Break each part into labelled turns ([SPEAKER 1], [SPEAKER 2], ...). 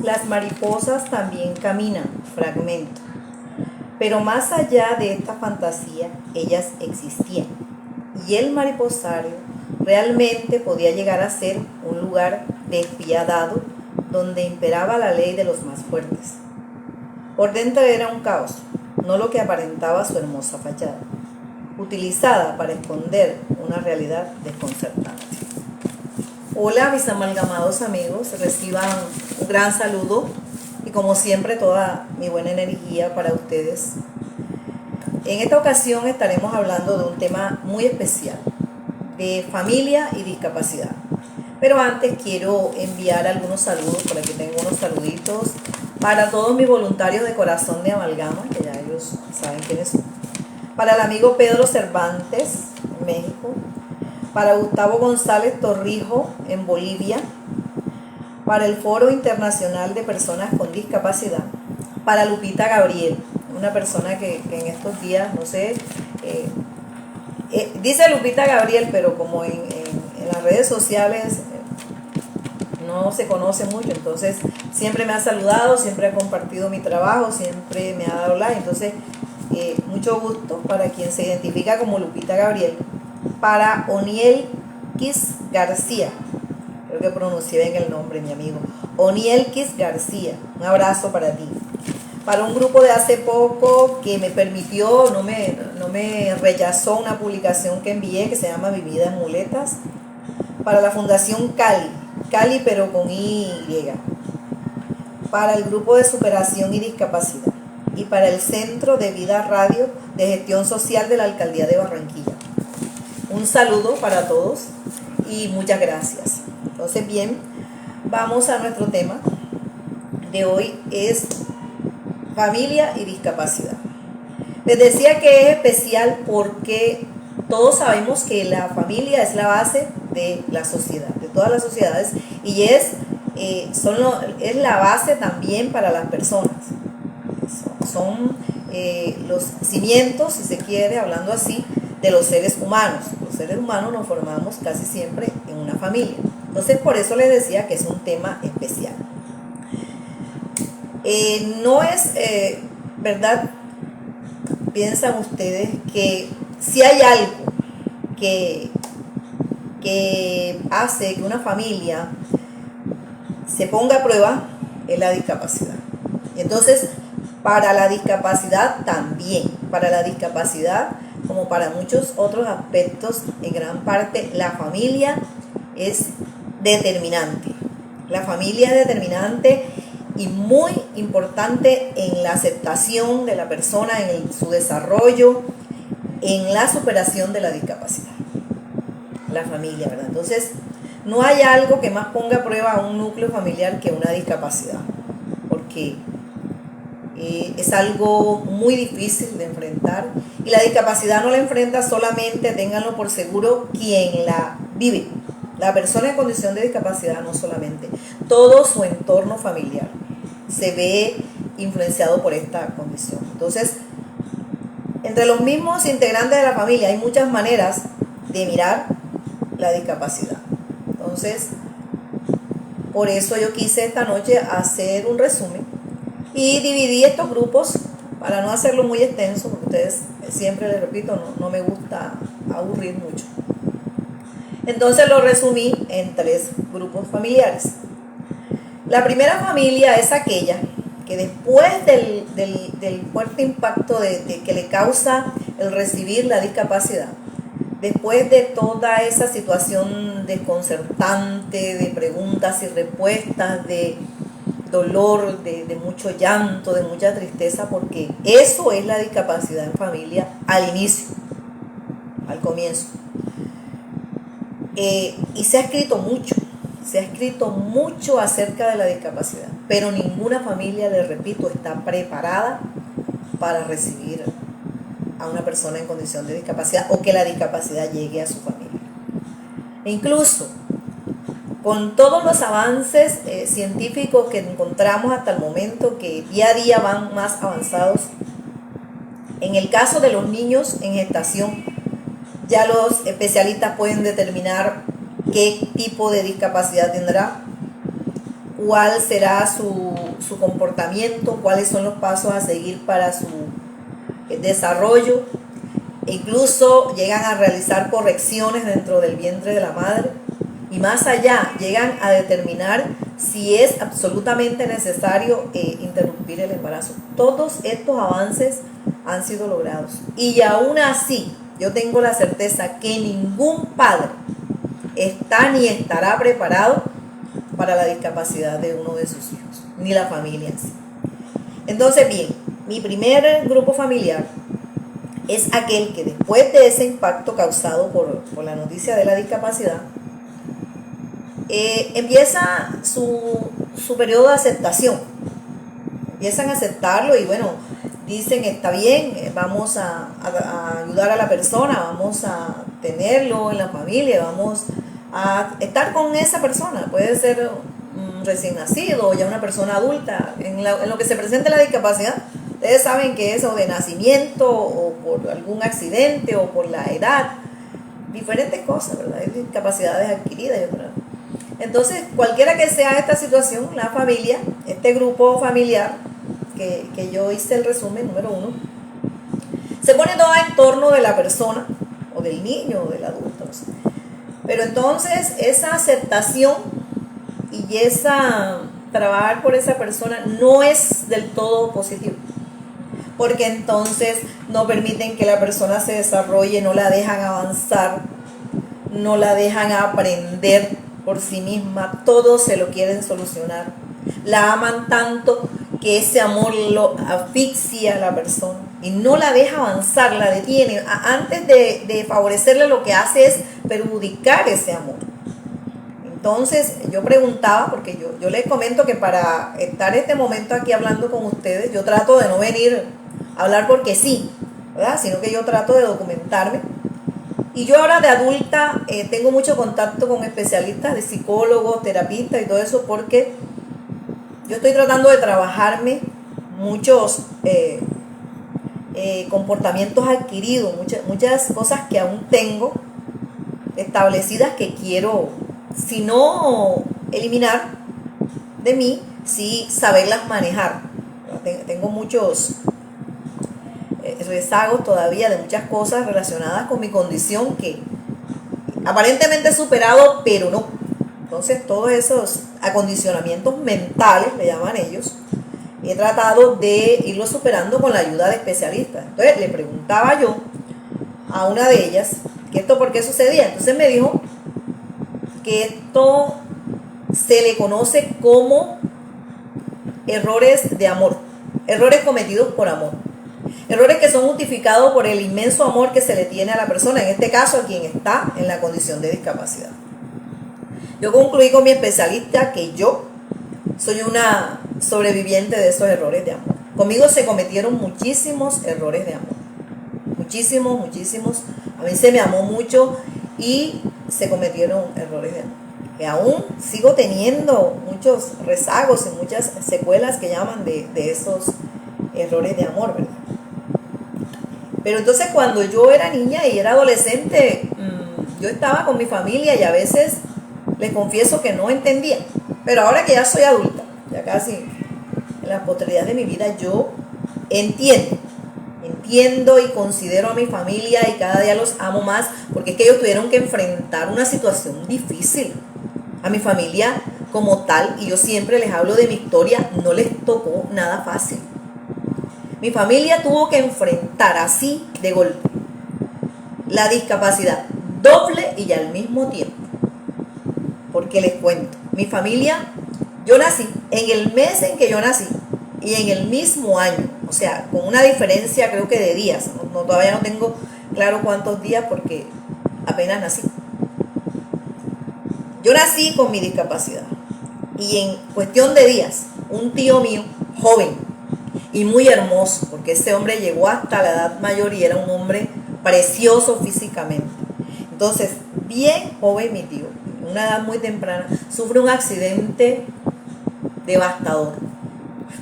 [SPEAKER 1] Las mariposas también caminan, fragmento. Pero más allá de esta fantasía, ellas existían. Y el mariposario realmente podía llegar a ser un lugar despiadado donde imperaba la ley de los más fuertes. Por dentro era un caos, no lo que aparentaba su hermosa fachada, utilizada para esconder una realidad desconcertante. Hola mis amalgamados amigos, reciban un gran saludo y como siempre toda mi buena energía para ustedes. En esta ocasión estaremos hablando de un tema muy especial, de familia y discapacidad. Pero antes quiero enviar algunos saludos, por aquí tengo unos saluditos para todos mis voluntarios de Corazón de Amalgama, que ya ellos saben quiénes son. Para el amigo Pedro Cervantes, en México. Para Gustavo González Torrijo, en Bolivia. Para el Foro Internacional de Personas con Discapacidad. Para Lupita Gabriel, una persona que en estos días, no sé, dice Lupita Gabriel, pero como en las redes sociales no se conoce mucho, entonces siempre me ha saludado, siempre ha compartido mi trabajo, siempre me ha dado like, entonces mucho gusto para quien se identifica como Lupita Gabriel. Para Oniel Quis García, creo que pronuncié bien el nombre, mi amigo, Oniel Quis García, un abrazo para ti. Para un grupo de hace poco que me permitió, no me rechazó una publicación que envié que se llama Mi Vida en Muletas. Para la Fundación Cali pero con Y. Para el Grupo de Superación y Discapacidad. Y para el Centro de Vida Radio de Gestión Social de la Alcaldía de Barranquilla. Un saludo para todos y muchas gracias. Entonces bien, vamos a nuestro tema de hoy, es familia y discapacidad. Les decía que es especial porque todos sabemos que la familia es la base de la sociedad, de todas las sociedades, y es la base también para las personas. Son los cimientos, si se quiere, hablando así, de los seres humanos. Los seres humanos nos formamos casi siempre en una familia. Entonces, por eso les decía que es un tema especial. No es verdad, piensan ustedes que si hay algo que hace que una familia se ponga a prueba, es la discapacidad. Y entonces, para la discapacidad también, para la discapacidad como para muchos otros aspectos, en gran parte la familia es determinante. La familia es determinante y muy importante en la aceptación de la persona, en su desarrollo, en la superación de la discapacidad. La familia, ¿verdad? Entonces, no hay algo que más ponga a prueba a un núcleo familiar que una discapacidad, porque es algo muy difícil de enfrentar, y la discapacidad no la enfrenta solamente, ténganlo por seguro, quien la vive. La persona en condición de discapacidad no solamente, todo su entorno familiar se ve influenciado por esta condición. Entonces, entre los mismos integrantes de la familia hay muchas maneras de mirar la discapacidad. Entonces, por eso yo quise esta noche hacer un resumen y dividí estos grupos para no hacerlo muy extenso, porque ustedes, siempre les repito, no me gusta aburrir mucho. Entonces lo resumí en 3 grupos familiares. La primera familia es aquella que después del fuerte impacto que le causa el recibir la discapacidad, después de toda esa situación desconcertante, de preguntas y respuestas, de dolor, de mucho llanto, de mucha tristeza, porque eso es la discapacidad en familia al inicio, al comienzo. Y se ha escrito mucho acerca de la discapacidad, pero ninguna familia, les repito, está preparada para recibir a una persona en condición de discapacidad o que la discapacidad llegue a su familia. E incluso con todos los avances científicos que encontramos hasta el momento, que día a día van más avanzados, en el caso de los niños en gestación, ya los especialistas pueden determinar qué tipo de discapacidad tendrá. cuál será su comportamiento, cuáles son los pasos a seguir para su desarrollo. E incluso llegan a realizar correcciones dentro del vientre de la madre. Y más allá, llegan a determinar si es absolutamente necesario interrumpir el embarazo. Todos estos avances han sido logrados. Y aún así, yo tengo la certeza que ningún padre está ni estará preparado para la discapacidad de uno de sus hijos, ni la familia en sí. Entonces, bien, mi primer grupo familiar es aquel que después de ese impacto causado por la noticia de la discapacidad, empieza su periodo de aceptación. Empiezan a aceptarlo y bueno, dicen está bien, vamos a ayudar a la persona, vamos a tenerlo en la familia, vamos a estar con esa persona. Puede ser recién nacido o ya una persona adulta. En lo que se presenta la discapacidad, ustedes saben que es o de nacimiento o por algún accidente o por la edad, diferentes cosas, ¿verdad? Hay discapacidades adquiridas, yo creo. Entonces, cualquiera que sea esta situación, la familia, este grupo familiar, que yo hice el resumen número 1, se pone todo en torno de la persona, o del niño, o del adulto. Pero entonces, esa aceptación y trabajar por esa persona no es del todo positivo. Porque entonces no permiten que la persona se desarrolle, no la dejan avanzar, no la dejan aprender por sí misma, todo se lo quieren solucionar. La aman tanto que ese amor lo asfixia a la persona y no la deja avanzar, la detiene. Antes de favorecerle, lo que hace es perjudicar ese amor. Entonces yo preguntaba, porque yo les comento que para estar en este momento aquí hablando con ustedes, yo trato de no venir a hablar porque sí, ¿verdad? Sino que yo trato de documentarme. Y yo ahora de adulta tengo mucho contacto con especialistas, de psicólogos, terapistas y todo eso, porque yo estoy tratando de trabajarme muchos comportamientos adquiridos, muchas cosas que aún tengo establecidas que quiero, si no eliminar de mí, sí saberlas manejar. Tengo muchos rezagos todavía de muchas cosas relacionadas con mi condición que aparentemente he superado, pero no. Entonces todos esos acondicionamientos mentales, le llaman ellos, he tratado de irlos superando con la ayuda de especialistas. Entonces le preguntaba yo a una de ellas que esto por qué sucedía. Entonces me dijo que esto se le conoce como errores de amor, errores cometidos por amor. Errores que son justificados por el inmenso amor que se le tiene a la persona, en este caso a quien está en la condición de discapacidad. Yo concluí con mi especialista que yo soy una sobreviviente de esos errores de amor. Conmigo se cometieron muchísimos errores de amor. Muchísimos. A mí se me amó mucho y se cometieron errores de amor. Y aún sigo teniendo muchos rezagos y muchas secuelas que llaman de esos errores de amor, ¿verdad? Pero entonces cuando yo era niña y era adolescente, yo estaba con mi familia y a veces les confieso que no entendía. Pero ahora que ya soy adulta, ya casi en la posteridad de mi vida, yo entiendo y considero a mi familia y cada día los amo más, porque es que ellos tuvieron que enfrentar una situación difícil. A mi familia como tal, y yo siempre les hablo de mi historia, no les tocó nada fácil. Mi familia tuvo que enfrentar así de golpe la discapacidad doble y al mismo tiempo. Porque les cuento, mi familia, yo nací en el mes en que yo nací y en el mismo año, o sea, con una diferencia creo que de días, todavía no tengo claro cuántos días porque apenas nací. Yo nací con mi discapacidad y en cuestión de días, un tío mío, joven y muy hermoso, porque ese hombre llegó hasta la edad mayor y era un hombre precioso físicamente. Entonces, bien joven mi tío, en una edad muy temprana, sufre un accidente devastador.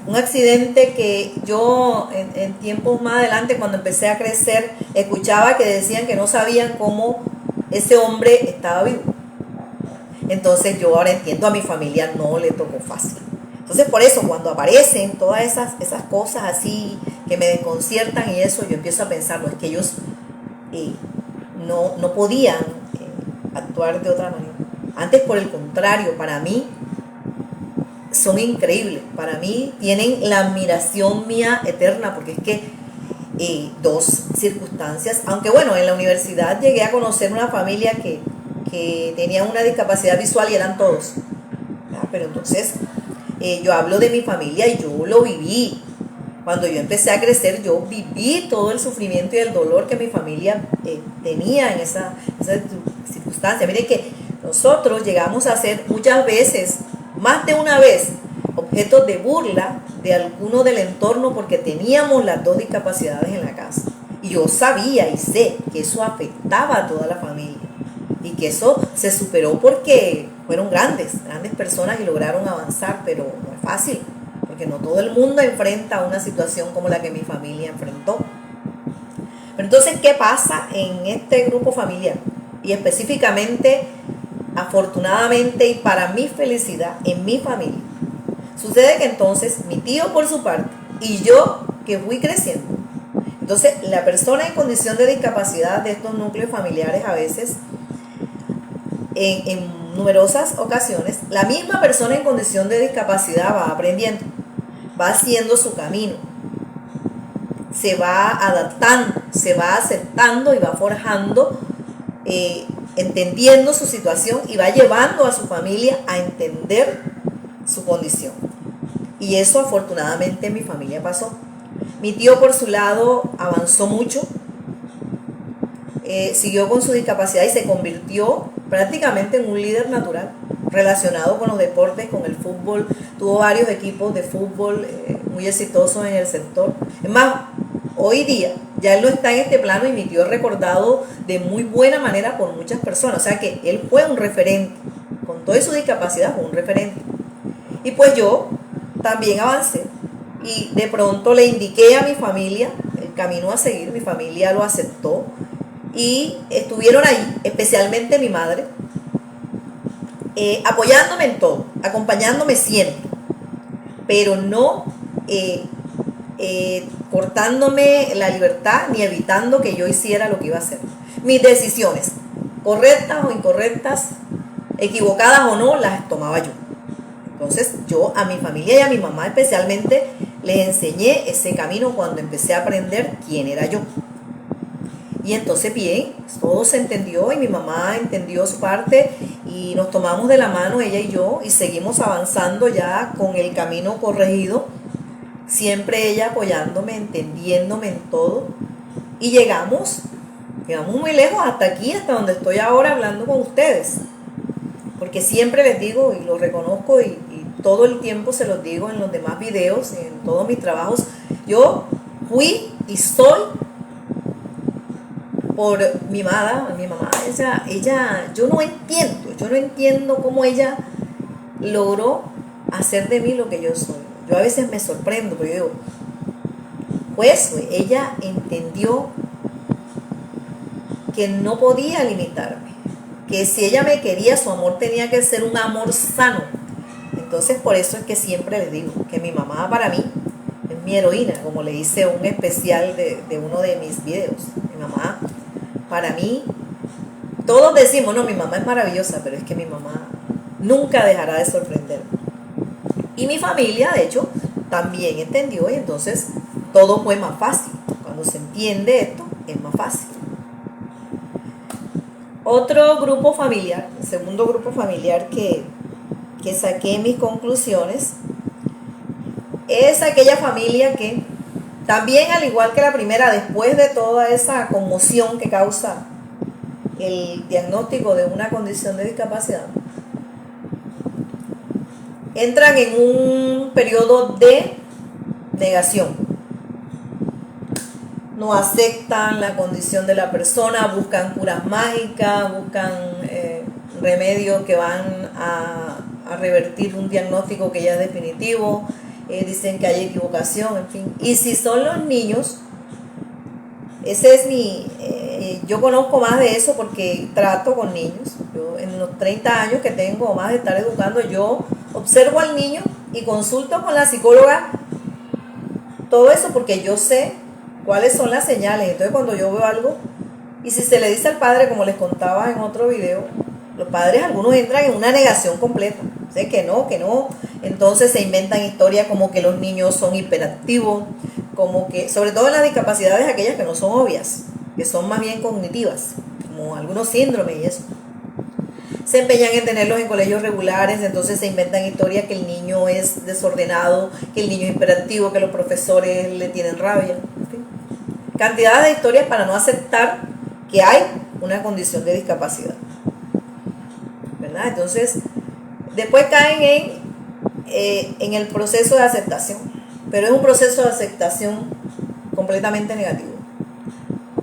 [SPEAKER 1] Un accidente que yo en tiempos más adelante, cuando empecé a crecer, escuchaba que decían que no sabían cómo ese hombre estaba vivo. Entonces yo ahora entiendo, a mi familia no le tocó fácil. Entonces por eso cuando aparecen todas esas cosas así que me desconciertan y eso, yo empiezo a pensarlo, es que ellos no podían actuar de otra manera. Antes, por el contrario, para mí son increíbles. Para mí tienen la admiración mía eterna, porque es que dos circunstancias, aunque bueno, en la universidad llegué a conocer una familia que tenía una discapacidad visual y eran todos. Pero entonces yo hablo de mi familia y yo lo viví. Cuando yo empecé a crecer, yo viví todo el sufrimiento y el dolor que mi familia tenía en esa circunstancia. Miren que nosotros llegamos a ser muchas veces, más de una vez, objetos de burla de alguno del entorno porque teníamos las dos discapacidades en la casa. Y yo sabía y sé que eso afectaba a toda la familia. Y que eso se superó porque fueron grandes personas y lograron avanzar, pero no es fácil. Porque no todo el mundo enfrenta una situación como la que mi familia enfrentó. Pero entonces, ¿qué pasa en este grupo familiar? Y específicamente, afortunadamente y para mi felicidad, en mi familia. Sucede que entonces mi tío por su parte y yo que fui creciendo. Entonces, la persona en condición de discapacidad de estos núcleos familiares a veces, en numerosas ocasiones, la misma persona en condición de discapacidad va aprendiendo, va haciendo su camino, se va adaptando, se va aceptando y va forjando, entendiendo su situación y va llevando a su familia a entender su condición. Y eso afortunadamente en mi familia pasó. Mi tío por su lado avanzó mucho, siguió con su discapacidad y se convirtió prácticamente en un líder natural relacionado con los deportes, con el fútbol. Tuvo varios equipos de fútbol muy exitosos en el sector. Es más, hoy día ya él no está en este plano y mi tío es recordado de muy buena manera por muchas personas. O sea que él fue un referente, con toda su discapacidad fue un referente. Y pues yo también avancé y de pronto le indiqué a mi familia el camino a seguir. Mi familia lo aceptó y estuvieron ahí, especialmente mi madre, apoyándome en todo, acompañándome siempre, pero no cortándome la libertad ni evitando que yo hiciera lo que iba a hacer. Mis decisiones, correctas o incorrectas, equivocadas o no, las tomaba yo. Entonces yo a mi familia y a mi mamá especialmente les enseñé ese camino cuando empecé a aprender quién era yo. Y entonces bien, todo se entendió y mi mamá entendió su parte y nos tomamos de la mano ella y yo y seguimos avanzando ya con el camino corregido, siempre ella apoyándome, entendiéndome en todo y llegamos muy lejos hasta aquí, hasta donde estoy ahora hablando con ustedes, porque siempre les digo y lo reconozco y todo el tiempo se los digo en los demás videos, en todos mis trabajos, yo fui y soy por mi mamá, ella, yo no entiendo cómo ella logró hacer de mí lo que yo soy. Yo a veces me sorprendo, porque yo digo, pues ella entendió que no podía limitarme, que si ella me quería, su amor tenía que ser un amor sano. Entonces por eso es que siempre les digo que mi mamá para mí es mi heroína, como le hice un especial de uno de mis videos. Mi mamá, para mí, todos decimos, no, mi mamá es maravillosa, pero es que mi mamá nunca dejará de sorprenderme. Y mi familia, de hecho, también entendió y entonces todo fue más fácil. Cuando se entiende esto, es más fácil. Otro grupo familiar, el segundo grupo familiar que saqué mis conclusiones, es aquella familia que también, al igual que la primera, después de toda esa conmoción que causa el diagnóstico de una condición de discapacidad, entran en un periodo de negación. No aceptan la condición de la persona, buscan curas mágicas, buscan remedios que van a revertir un diagnóstico que ya es definitivo, dicen que hay equivocación, en fin. Y si son los niños, ese es yo conozco más de eso porque trato con niños. Yo en los 30 años que tengo o más de estar educando, yo observo al niño y consulto con la psicóloga todo eso porque yo sé cuáles son las señales. Entonces cuando yo veo algo, y si se le dice al padre, como les contaba en otro video, los padres algunos entran en una negación completa. Sé que no. Entonces se inventan historias como que los niños son hiperactivos, como que, sobre todo en las discapacidades aquellas que no son obvias, que son más bien cognitivas, como algunos síndromes y eso. Se empeñan en tenerlos en colegios regulares, entonces se inventan historias que el niño es desordenado, que el niño es hiperactivo, que los profesores le tienen rabia. En fin. Cantidad de historias para no aceptar que hay una condición de discapacidad, ¿verdad? Entonces, después caen en el proceso de aceptación, pero es un proceso de aceptación completamente negativo.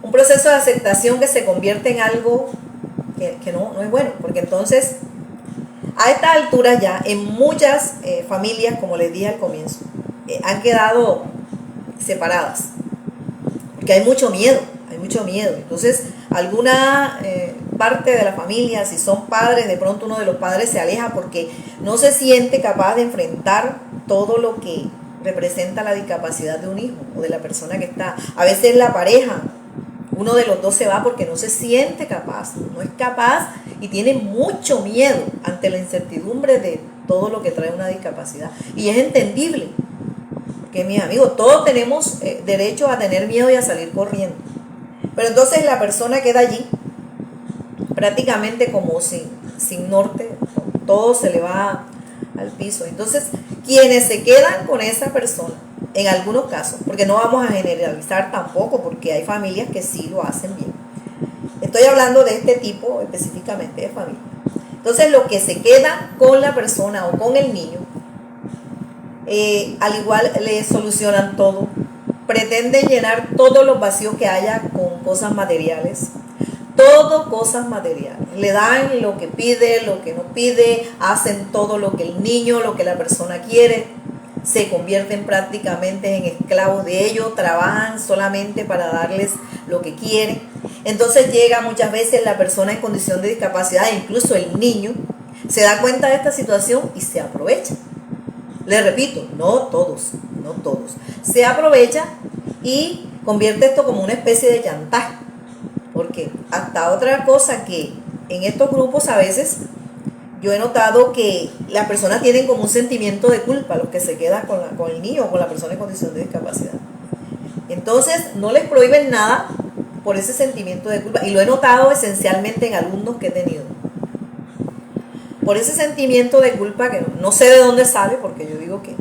[SPEAKER 1] Un proceso de aceptación que se convierte en algo que no es bueno, porque entonces, a esta altura ya, en muchas familias, como les dije al comienzo, han quedado separadas, porque hay mucho miedo. Entonces, alguna parte de la familia, si son padres, de pronto uno de los padres se aleja porque no se siente capaz de enfrentar todo lo que representa la discapacidad de un hijo o de la persona que está. A veces la pareja, uno de los dos se va porque no se siente capaz, no es capaz y tiene mucho miedo ante la incertidumbre de todo lo que trae una discapacidad. Y es entendible, porque mis amigos, todos tenemos derecho a tener miedo y a salir corriendo. Pero entonces la persona queda allí prácticamente como sin norte, todo se le va al piso. Entonces, quienes se quedan con esa persona, en algunos casos, porque no vamos a generalizar tampoco, porque hay familias que sí lo hacen bien. Estoy hablando de este tipo específicamente de familia. Entonces, los que se quedan con la persona o con el niño, al igual le solucionan todo, pretenden llenar todos los vacíos que haya con cosas materiales. Todo cosas materiales. Le dan lo que pide, lo que no pide, hacen todo lo que el niño, lo que la persona quiere, se convierten prácticamente en esclavos de ellos, trabajan solamente para darles lo que quieren. Entonces llega muchas veces la persona en condición de discapacidad, incluso el niño, se da cuenta de esta situación y se aprovecha. Les repito, no todos. Se aprovecha y convierte esto como una especie de chantaje. Porque hasta otra cosa que en estos grupos a veces yo he notado que las personas tienen como un sentimiento de culpa, los que se quedan con el niño o con la persona en condición de discapacidad. Entonces no les prohíben nada por ese sentimiento de culpa. Y lo he notado esencialmente en alumnos que he tenido. Por ese sentimiento de culpa que no sé de dónde sale, porque yo digo que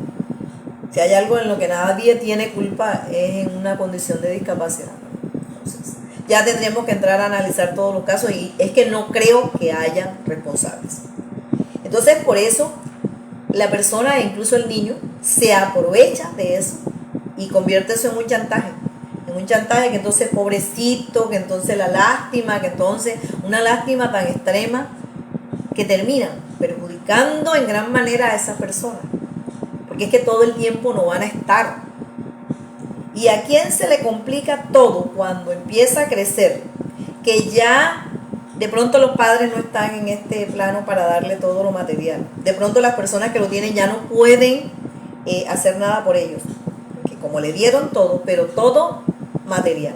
[SPEAKER 1] si hay algo en lo que nadie tiene culpa es en una condición de discapacidad. Entonces, ya tendríamos que entrar a analizar todos los casos y es que no creo que haya responsables. Entonces, por eso, la persona, incluso el niño, se aprovecha de eso y convierte eso en un chantaje. En un chantaje que entonces pobrecito, que entonces la lástima, que entonces una lástima tan extrema que termina perjudicando en gran manera a esa persona. Porque es que todo el tiempo no van a estar. ¿Y a quién se le complica todo cuando empieza a crecer? Que ya de pronto los padres no están en este plano para darle todo lo material. De pronto las personas que lo tienen ya no pueden hacer nada por ellos. Porque como le dieron todo, pero todo material.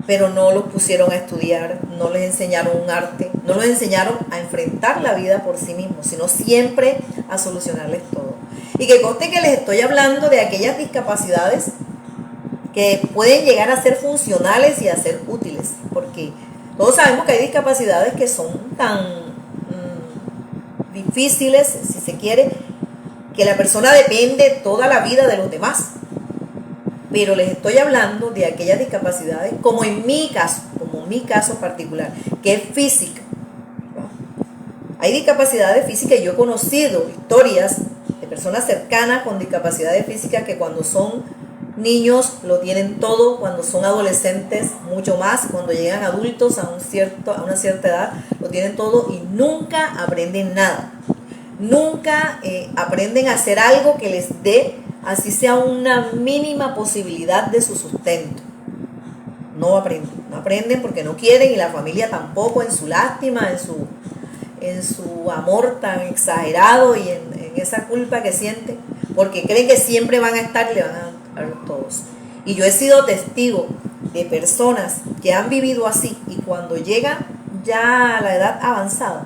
[SPEAKER 1] Pero no los pusieron a estudiar, no les enseñaron un arte, no los enseñaron a enfrentar la vida por sí mismos, sino siempre a solucionarles todo. Y que conste que les estoy hablando de aquellas discapacidades que pueden llegar a ser funcionales y a ser útiles, porque todos sabemos que hay discapacidades que son tan difíciles, si se quiere, que la persona depende toda la vida de los demás. Pero les estoy hablando de aquellas discapacidades, como en mi caso particular, que es física. Hay discapacidades físicas y yo he conocido historias de personas cercanas con discapacidades físicas que cuando son niños lo tienen todo, cuando son adolescentes mucho más, cuando llegan adultos a una cierta edad lo tienen todo y nunca aprenden nada. Nunca aprenden a hacer algo que les dé, así sea una mínima posibilidad de su sustento. No aprenden porque no quieren y la familia tampoco, en su lástima, en su amor tan exagerado y en esa culpa que sienten, porque creen que siempre van a estar y le van a dar a todos. Y yo he sido testigo de personas que han vivido así y cuando llegan ya a la edad avanzada,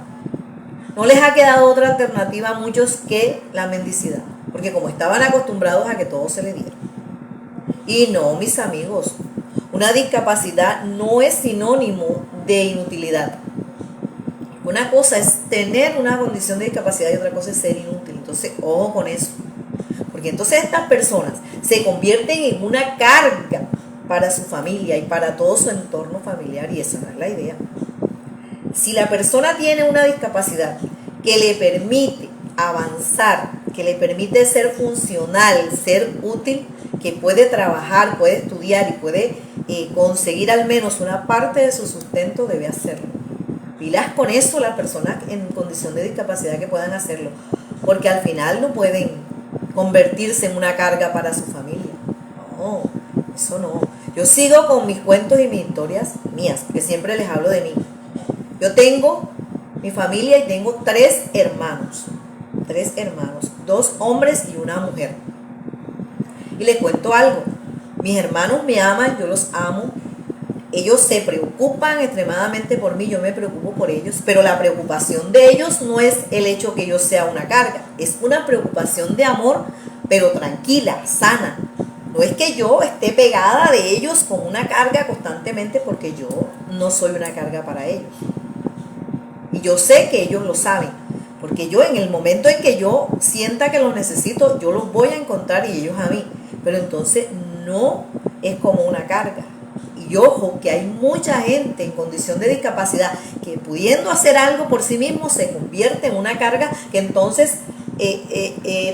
[SPEAKER 1] no les ha quedado otra alternativa a muchos que la mendicidad, porque como estaban acostumbrados a que todo se les diera. Y no, mis amigos, una discapacidad no es sinónimo de inutilidad. Una cosa es tener una condición de discapacidad y otra cosa es ser inútil. Entonces, ojo con eso. Porque entonces estas personas se convierten en una carga para su familia y para todo su entorno familiar y esa no es la idea. Si la persona tiene una discapacidad que le permite avanzar, que le permite ser funcional, ser útil, que puede trabajar, puede estudiar y puede conseguir al menos una parte de su sustento, debe hacerlo. Pilas con eso las personas en condición de discapacidad que puedan hacerlo, porque al final no pueden convertirse en una carga para su familia. No, eso no. Yo sigo con mis cuentos y mis historias mías, que siempre les hablo de mí. Yo tengo mi familia y tengo 3 hermanos, 2 hombres y una mujer. Y les cuento algo, mis hermanos me aman, yo los amo, ellos se preocupan extremadamente por mí, yo me preocupo por ellos, pero la preocupación de ellos no es el hecho que yo sea una carga, es una preocupación de amor, pero tranquila, sana. No es que yo esté pegada de ellos con una carga constantemente porque yo no soy una carga para ellos. Y yo sé que ellos lo saben, porque yo en el momento en que yo sienta que los necesito, yo los voy a encontrar y ellos a mí. Pero entonces no es como una carga. Y ojo, que hay mucha gente en condición de discapacidad que pudiendo hacer algo por sí mismo se convierte en una carga que entonces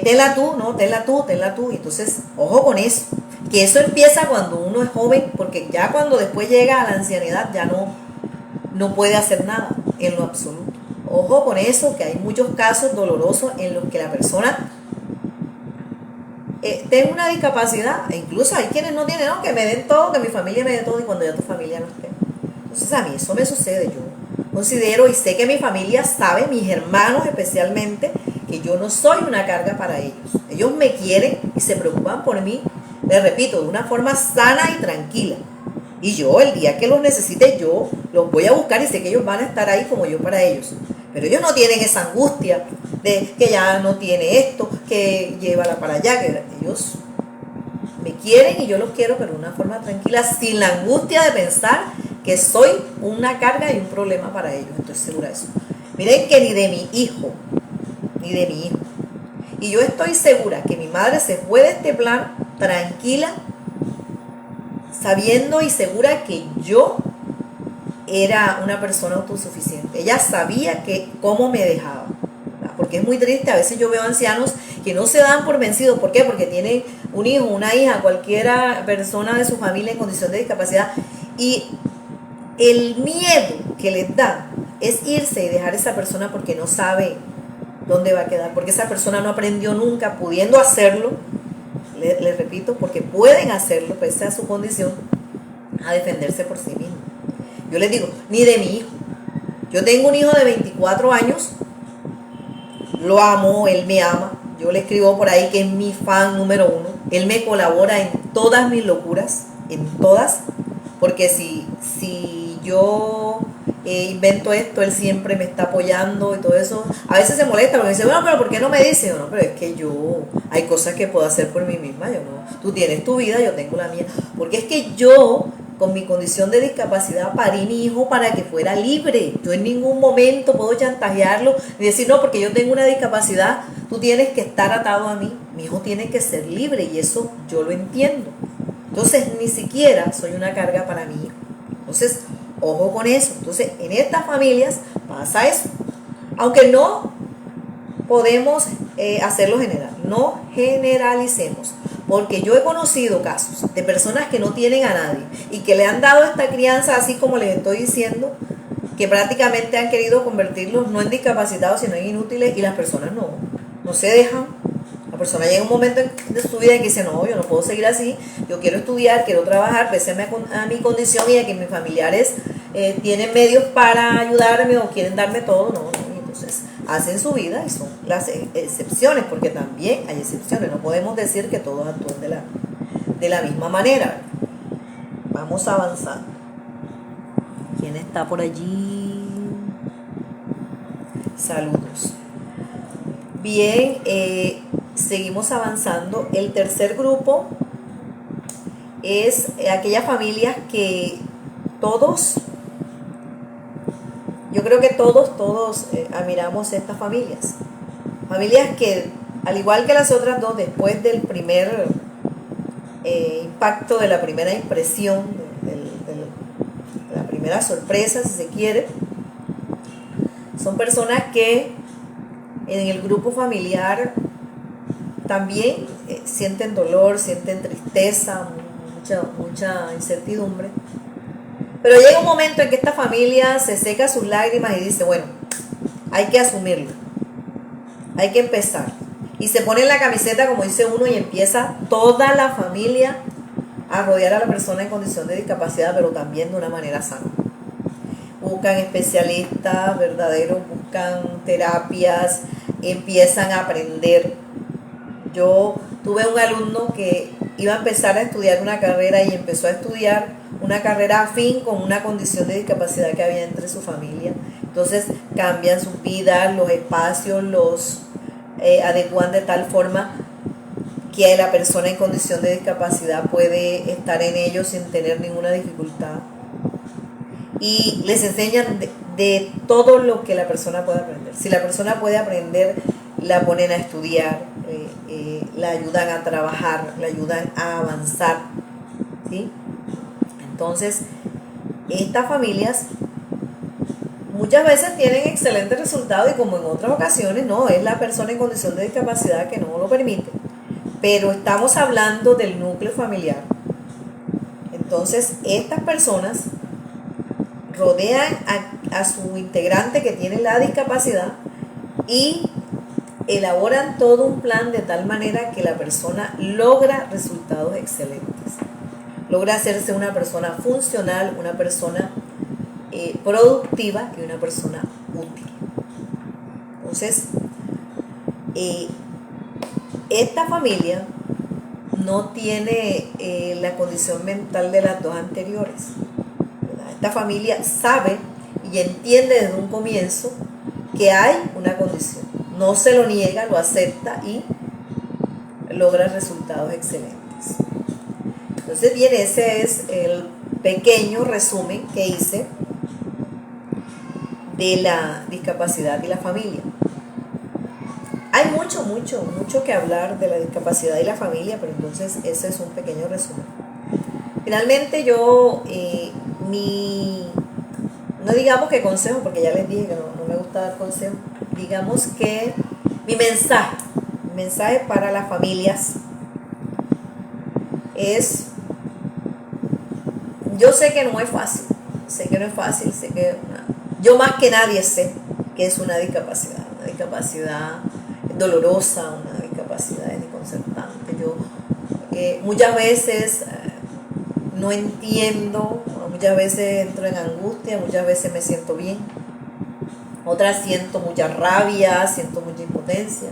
[SPEAKER 1] tenla tú, ¿no? Tenla tú. Y entonces, ojo con eso. Que eso empieza cuando uno es joven, porque ya cuando después llega a la ancianidad ya no puede hacer nada en lo absoluto. Ojo con eso, que hay muchos casos dolorosos en los que la persona tengo una discapacidad, e incluso hay quienes no tienen, no, que me den todo, que mi familia me dé todo y cuando ya tu familia no esté. Entonces a mí eso me sucede, yo considero y sé que mi familia sabe, mis hermanos especialmente, que yo no soy una carga para ellos. Ellos me quieren y se preocupan por mí, les repito, de una forma sana y tranquila. Y yo el día que los necesite yo los voy a buscar y sé que ellos van a estar ahí como yo para ellos. Pero ellos no tienen esa angustia de que ya no tiene esto, que llévala para allá, que ellos me quieren y yo los quiero, pero de una forma tranquila, sin la angustia de pensar que soy una carga y un problema para ellos. Estoy segura de eso. Miren que ni de mi hijo. Y yo estoy segura que mi madre se fue de este plan tranquila, sabiendo y segura que yo era una persona autosuficiente. Ella sabía cómo me dejaba. Porque es muy triste, a veces yo veo ancianos que no se dan por vencidos. ¿Por qué? Porque tienen un hijo, una hija, cualquiera persona de su familia en condición de discapacidad y el miedo que les da es irse y dejar a esa persona porque no sabe dónde va a quedar, porque esa persona no aprendió nunca, pudiendo hacerlo, les repito, porque pueden hacerlo pese a su condición, a defenderse por sí mismo. Yo les digo, ni de mi hijo. Yo tengo un hijo de 24 años, lo amo, él me ama. Yo le escribo por ahí que es mi fan número 1. Él me colabora en todas mis locuras, en todas, porque si yo invento esto, él siempre me está apoyando y todo eso. A veces se molesta porque me dice, bueno, pero ¿por qué no me dice? No, pero es que hay cosas que puedo hacer por mí misma. Yo no, tú tienes tu vida, yo tengo la mía. Porque es que yo, con mi condición de discapacidad, parí mi hijo para que fuera libre. Yo en ningún momento puedo chantajearlo ni decir, no, porque yo tengo una discapacidad, tú tienes que estar atado a mí. Mi hijo tiene que ser libre y eso yo lo entiendo. Entonces, ni siquiera soy una carga para mi hijo. Entonces, ojo con eso. Entonces, en estas familias pasa eso. Aunque no podemos hacerlo general, no generalicemos. Porque yo he conocido casos de personas que no tienen a nadie y que le han dado esta crianza así como les estoy diciendo, que prácticamente han querido convertirlos no en discapacitados sino en inútiles y las personas no se dejan. La persona llega un momento de su vida en que dice, no, yo no puedo seguir así, yo quiero estudiar, quiero trabajar, pese a mi condición y a que mis familiares tienen medios para ayudarme o quieren darme todo, no. Entonces hacen su vida y son las excepciones, porque también hay excepciones, no podemos decir que todos actúen de la misma manera. Vamos a avanzar. ¿Quién está por allí? Saludos. Bien, seguimos avanzando. El tercer grupo es aquellas familias que todos, yo creo que todos admiramos estas familias. Familias que, al igual que las otras dos, después del primer impacto, de la primera impresión, de la primera sorpresa, si se quiere, son personas que en el grupo familiar también sienten dolor, sienten tristeza, mucha incertidumbre. Pero llega un momento en que esta familia se seca sus lágrimas y dice, bueno, hay que asumirlo, hay que empezar. Y se pone en la camiseta, como dice uno, y empieza toda la familia a rodear a la persona en condición de discapacidad, pero también de una manera sana. Buscan especialistas verdaderos, buscan terapias, empiezan a aprender. Yo tuve un alumno que iba a empezar a estudiar una carrera y empezó a estudiar una carrera afín con una condición de discapacidad que había entre su familia. Entonces cambian sus vidas, los espacios, los adecuan de tal forma que la persona en condición de discapacidad puede estar en ellos sin tener ninguna dificultad. Y les enseñan de todo lo que la persona puede aprender. Si la persona puede aprender, la ponen a estudiar, la ayudan a trabajar, la ayudan a avanzar, ¿sí? Entonces, estas familias muchas veces tienen excelentes resultados y, como en otras ocasiones, no, es la persona en condición de discapacidad que no lo permite. Pero estamos hablando del núcleo familiar. Entonces, estas personas rodean a su integrante que tiene la discapacidad y elaboran todo un plan de tal manera que la persona logra resultados excelentes. Logra hacerse una persona funcional, una persona productiva y una persona útil. Entonces, esta familia no tiene la condición mental de las dos anteriores. Esta familia sabe y entiende desde un comienzo que hay una condición. No se lo niega, lo acepta y logra resultados excelentes. Entonces, bien, ese es el pequeño resumen que hice de la discapacidad y la familia. Hay mucho que hablar de la discapacidad y la familia, pero entonces ese es un pequeño resumen. Finalmente yo, no digamos que consejo, porque ya les dije que no me gusta dar consejos, digamos que mi mensaje para las familias es, yo sé que no es fácil, sé que yo más que nadie sé que es una discapacidad dolorosa, una discapacidad desconcertante. Yo muchas veces no entiendo, muchas veces entro en angustia, muchas veces me siento bien, otras siento mucha rabia, siento mucha impotencia,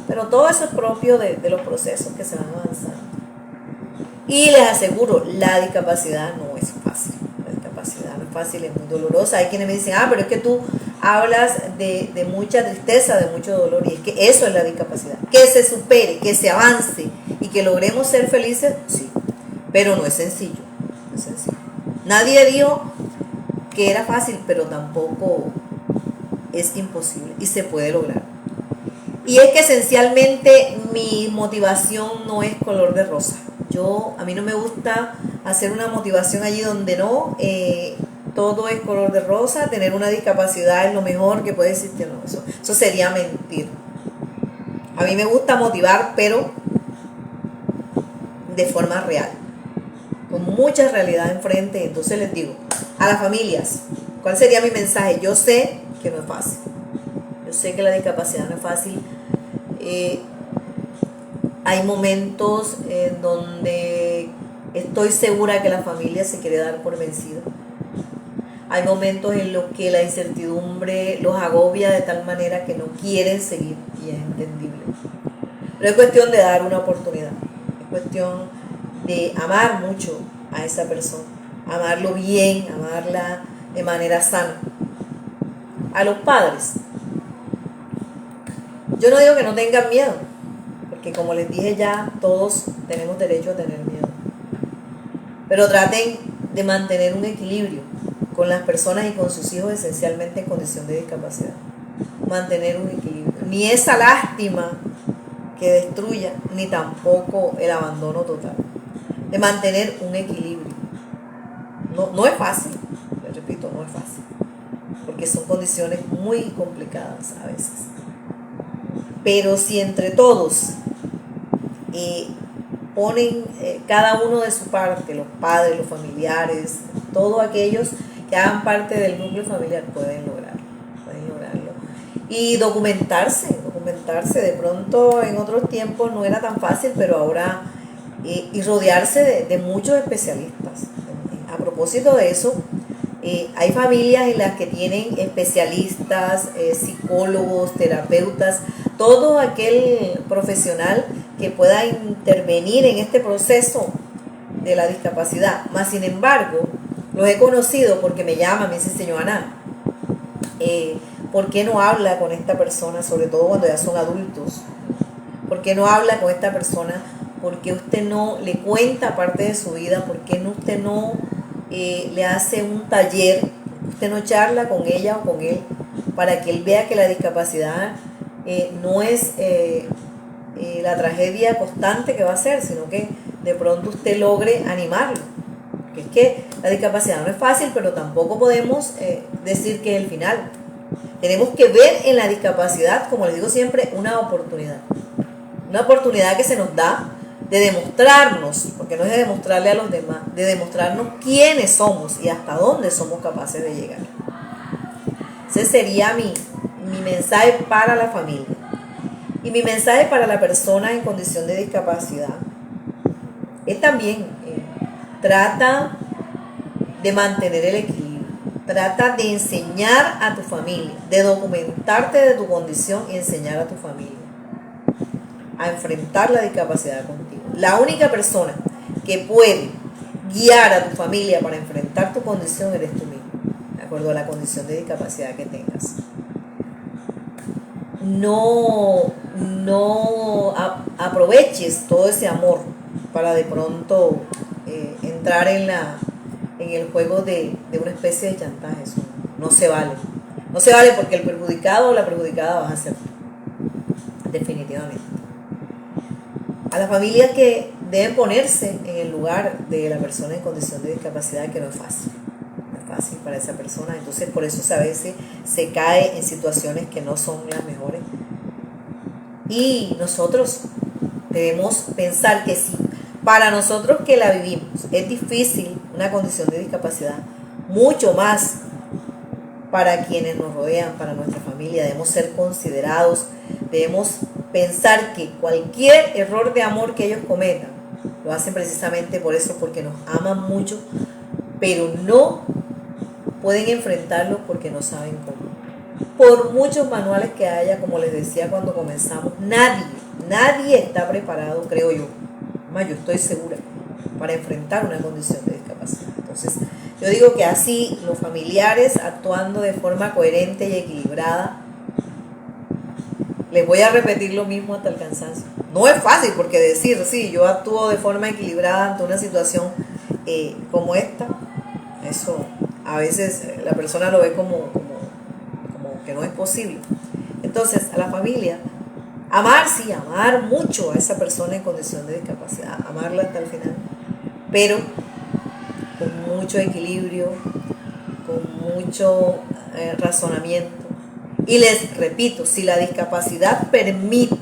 [SPEAKER 1] pero todo eso es propio de los procesos que se van avanzando. Y les aseguro, la discapacidad no es fácil, es muy dolorosa. Hay quienes me dicen, pero es que tú hablas de mucha tristeza, de mucho dolor, y es que eso es la discapacidad, que se supere, que se avance y que logremos ser felices, sí, pero no es sencillo. Nadie dijo que era fácil, pero tampoco es imposible y se puede lograr. Y es que esencialmente mi motivación no es color de rosa. A mí no me gusta hacer una motivación allí donde no, todo es color de rosa, tener una discapacidad es lo mejor que puede existir. No, eso sería mentir. A mí me gusta motivar, pero de forma real, con mucha realidad enfrente. Entonces les digo, a las familias, ¿cuál sería mi mensaje? Yo sé que no es fácil. Yo sé que la discapacidad no es fácil. Hay momentos en donde estoy segura que la familia se quiere dar por vencida. Hay momentos en los que la incertidumbre los agobia de tal manera que no quieren seguir, y es entendible. Pero es cuestión de dar una oportunidad, es cuestión de amar mucho a esa persona, amarlo bien, amarla de manera sana. A los padres, yo no digo que no tengan miedo, porque como les dije ya, todos tenemos derecho a tener miedo. Pero traten de mantener un equilibrio con las personas y con sus hijos, esencialmente en condición de discapacidad. Mantener un equilibrio. Ni esa lástima que destruya, ni tampoco el abandono total. De mantener un equilibrio. No es fácil, les repito, no es fácil. Porque son condiciones muy complicadas a veces. Pero si entre todos ponen cada uno de su parte, los padres, los familiares, todos aquellos que hagan parte del núcleo familiar, pueden lograrlo. Y documentarse, de pronto en otros tiempos no era tan fácil, pero ahora, y rodearse de muchos especialistas. A propósito de eso, hay familias en las que tienen especialistas, psicólogos, terapeutas, todo aquel profesional que pueda intervenir en este proceso de la discapacidad. Más sin embargo, los he conocido porque me llaman, me dicen: señor Ana, ¿por qué no habla con esta persona? Sobre todo cuando ya son adultos. ¿Por qué no habla con esta persona? ¿Por qué usted no le cuenta parte de su vida? ¿Por qué usted no le hace un taller? ¿Usted no charla con ella o con él para que él vea que la discapacidad no es la tragedia constante que va a ser, sino que de pronto usted logre animarlo? Porque es que la discapacidad no es fácil, pero tampoco podemos decir que es el final. Tenemos que ver en la discapacidad, como les digo siempre, una oportunidad. Una oportunidad que se nos da de demostrarnos, porque no es de demostrarle a los demás, de demostrarnos quiénes somos y hasta dónde somos capaces de llegar. Ese sería mi mensaje para la familia. Y mi mensaje para la persona en condición de discapacidad es también, trata de mantener el equilibrio. Trata de enseñar a tu familia, de documentarte de tu condición y enseñar a tu familia a enfrentar la discapacidad contigo. La única persona que puede guiar a tu familia para enfrentar tu condición eres tú mismo, de acuerdo a la condición de discapacidad que tengas. No aproveches todo ese amor para de pronto entrar en el juego de una especie de chantaje. Eso no se vale. No se vale, porque el perjudicado o la perjudicada vas a ser tú, definitivamente. A las familias que deben ponerse en el lugar de la persona en condición de discapacidad, que no es fácil. No es fácil para esa persona. Entonces, por eso a veces se cae en situaciones que no son las mejores. Y nosotros debemos pensar que sí. Para nosotros que la vivimos es difícil una condición de discapacidad, mucho más para quienes nos rodean, para nuestra familia. Debemos ser considerados, debemos pensar que cualquier error de amor que ellos cometan, lo hacen precisamente por eso, porque nos aman mucho, pero no pueden enfrentarlo porque no saben cómo. Por muchos manuales que haya, como les decía cuando comenzamos, nadie está preparado, creo yo. Más, yo estoy segura, para enfrentar una condición de discapacidad. Entonces, yo digo que así los familiares, actuando de forma coherente y equilibrada, les voy a repetir lo mismo hasta el cansancio. No es fácil, porque decir, sí, yo actúo de forma equilibrada ante una situación como esta, eso a veces la persona lo ve como que no es posible. Entonces, a la familia, amar, sí, amar mucho a esa persona en condición de discapacidad, amarla hasta el final, pero con mucho equilibrio, con mucho razonamiento. Y les repito, si la discapacidad permite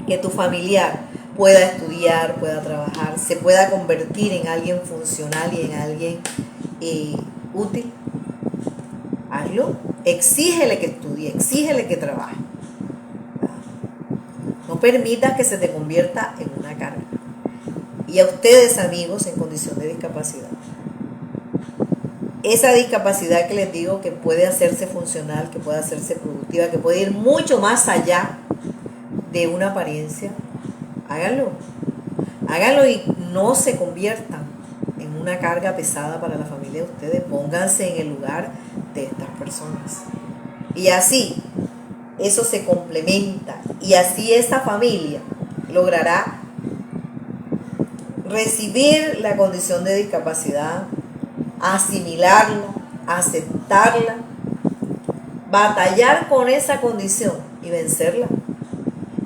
[SPEAKER 1] que tu familiar pueda estudiar, pueda trabajar, se pueda convertir en alguien funcional y en alguien útil, hazlo. Exígele que estudie, exígele que trabaje. No permitas que se te convierta en una carga. Y a ustedes, amigos en condición de discapacidad, esa discapacidad que les digo que puede hacerse funcional, que puede hacerse productiva, que puede ir mucho más allá de una apariencia, háganlo. Háganlo y no se conviertan en una carga pesada para la familia de ustedes. Pónganse en el lugar de estas personas. Y así, eso se complementa. Y así esta familia logrará recibir la condición de discapacidad, asimilarla, aceptarla, batallar con esa condición y vencerla.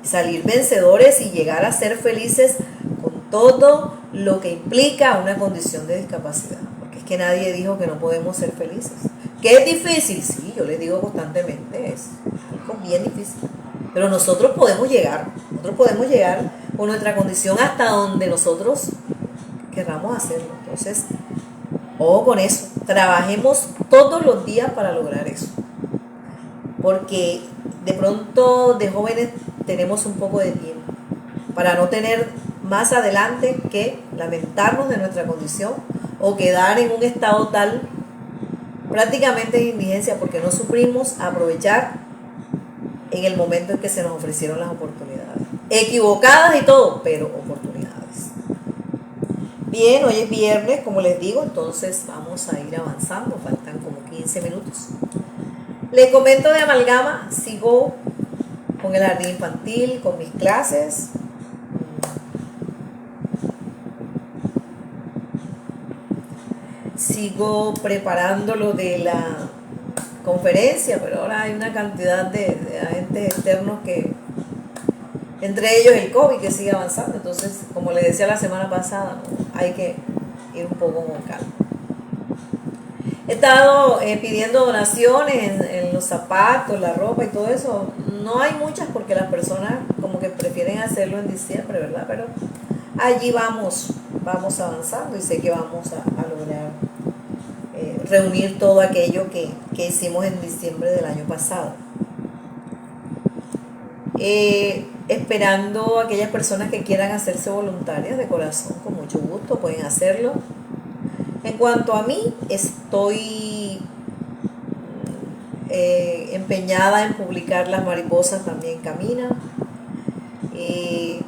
[SPEAKER 1] Salir vencedores y llegar a ser felices con todo lo que implica una condición de discapacidad. Porque es que nadie dijo que no podemos ser felices. ¿Que es difícil? Sí, yo les digo constantemente, es algo bien difícil. Pero nosotros podemos llegar con nuestra condición hasta donde nosotros querramos hacerlo. Entonces, ojo con eso, trabajemos todos los días para lograr eso. Porque de pronto de jóvenes tenemos un poco de tiempo para no tener más adelante que lamentarnos de nuestra condición o quedar en un estado tal prácticamente de indigencia porque no supimos aprovechar en el momento en que se nos ofrecieron las oportunidades. Equivocadas y todo, pero oportunidades. Bien, hoy es viernes, como les digo, entonces vamos a ir avanzando, faltan como 15 minutos. Les comento de Amalgama, sigo con el jardín infantil, con mis clases. Sigo preparando lo de la conferencia, pero ahora hay una cantidad de agentes externos que, entre ellos el COVID, que sigue avanzando. Entonces, como les decía la semana pasada, ¿no? Hay que ir un poco con calma. He estado pidiendo donaciones en los zapatos, la ropa y todo eso. No hay muchas porque las personas como que prefieren hacerlo en diciembre, ¿verdad? Pero allí vamos avanzando y sé que vamos a lograr reunir todo aquello que hicimos en diciembre del año pasado. Esperando a aquellas personas que quieran hacerse voluntarias de corazón, con mucho gusto pueden hacerlo. En cuanto a mí, estoy empeñada en publicar Las mariposas también caminan. ¿Qué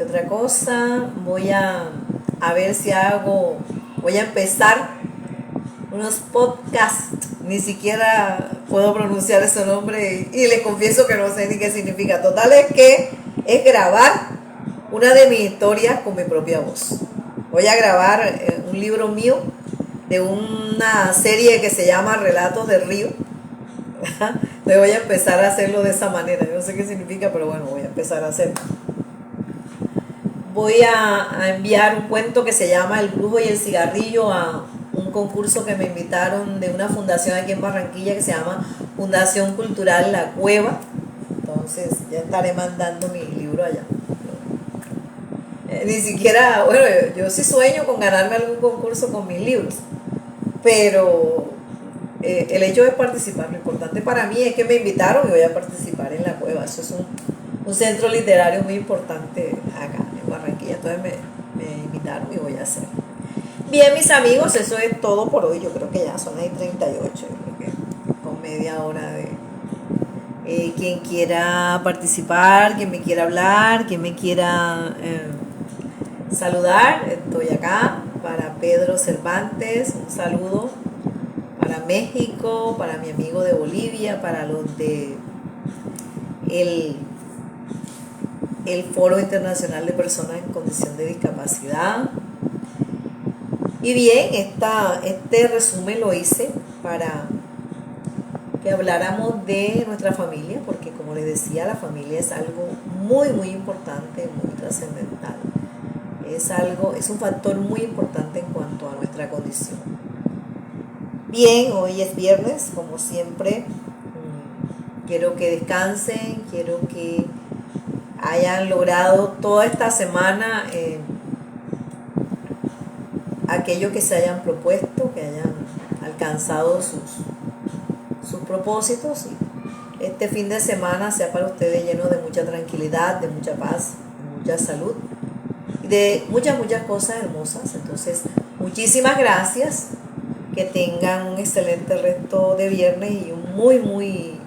[SPEAKER 1] otra cosa? Voy a ver si voy a empezar unos podcasts, ni siquiera puedo pronunciar ese nombre y les confieso que no sé ni qué significa. Total es grabar una de mis historias con mi propia voz. Voy a grabar un libro mío de una serie que se llama Relatos del Río. Le voy a empezar a hacerlo de esa manera. Yo no sé qué significa, pero bueno, voy a empezar a hacerlo. Voy a enviar un cuento que se llama El brujo y el cigarrillo a un concurso que me invitaron de una fundación aquí en Barranquilla que se llama Fundación Cultural La Cueva. Entonces ya estaré mandando mi libro allá. Ni siquiera, bueno, yo sí sueño con ganarme algún concurso con mis libros, pero el hecho de participar, lo importante para mí es que me invitaron y voy a participar en La Cueva. Eso es un centro literario muy importante acá en Barranquilla, entonces me invitaron y voy a hacer. Bien, mis amigos, eso es todo por hoy. Yo creo que ya son las 38, creo que con media hora de quien quiera participar, quien me quiera hablar, quien me quiera saludar, estoy acá. Para Pedro Cervantes, un saludo. Para México, para mi amigo de Bolivia, para los de el Foro Internacional de Personas en Condición de Discapacidad. Y bien, este resumen lo hice para que habláramos de nuestra familia, porque como les decía, la familia es algo muy, muy importante, muy trascendental. Es un factor muy importante en cuanto a nuestra condición. Bien, hoy es viernes, como siempre. Quiero que descansen, quiero que hayan logrado toda esta semana aquello que se hayan propuesto, que hayan alcanzado sus propósitos. Y este fin de semana sea para ustedes lleno de mucha tranquilidad, de mucha paz, de mucha salud y de muchas, muchas cosas hermosas. Entonces, muchísimas gracias. que tengan un excelente resto de viernes y un muy, muy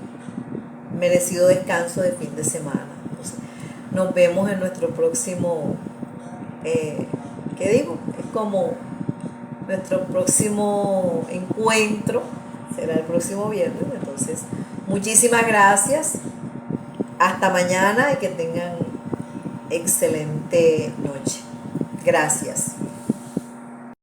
[SPEAKER 1] merecido descanso de fin de semana. Entonces, nos vemos en nuestro próximo, ¿qué digo? Es como nuestro próximo encuentro, será el próximo viernes. Entonces, muchísimas gracias. Hasta mañana y que tengan excelente noche. Gracias.